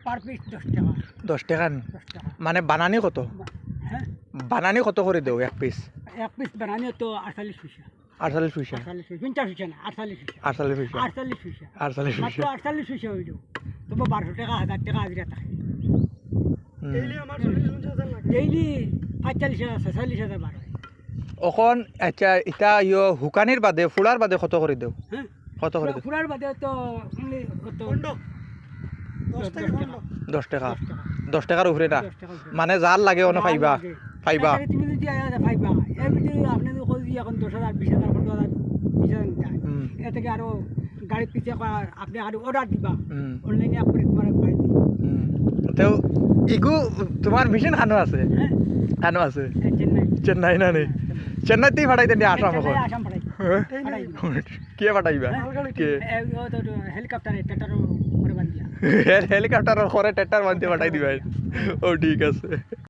Per piece 10 টাকা। 10 টাকা নি? 10 টাকা। মানে বানানি কত? হ্যাঁ, বানানি কত করে দেও এক পিস? এক পিস বানানি তো 48 পয়সা। 48 পয়সা। 48 পয়সা, 50 পয়সা না, 48 পয়সা। 48 পয়সা। 48 পয়সা। 48 মাত্র পয়সা। 48 পয়সা হইল। তবে 1200 টাকা, 1000 টাকা হাজিরা থাকে। হুম। ডেইলি 45,000, 46,000 বার হয়। এখন আচ্ছা এটা হুকানির বাদে ফুলার বাদে কত করে দেও? হ্যাঁ, কত করে দেও? ফুরার বাদে তো only কত? 10 টাকা। 10 টাকা। 10 টাকা। 10 টাকার উপরে না? 10 টাকা উপরে। মানে যার লাগে অন্য পাইবা? লাগে। পাইবা? তাহলে তুমি যদি আয়া পাইবা। এর ভিতরে আপনি যদি কই দিয়ে এখন 10,000, 20,000, 15,000, 20,000 নিতে হুম। এ থেকে আরো গাড়ি পিছিয়ে আপনি আরো অর্ডার দিবা। হুম। অনলাইনে আপনি তোমার বাড়ি দিবা। হুম। তো ইগু তোমার মেশিন খানো আছে? হ্যাঁ, খানো আছে? চেন্নাই। চেন্নাই না নি? চেন্নাইতেই পাঠাইতেন নি আসাম এখন? চেন্নাই, আসাম পাঠাই। হ্যাঁ? পাঠাই দিবা। কে পাঠাইবা? কে? হেলিকপ্টারে ট্রেক্টর করে বান্ধিয়া। হেলিকপ্টার করে ট্রেক্টর বানতে পাঠাই দিবা? ও ঠিক আছে।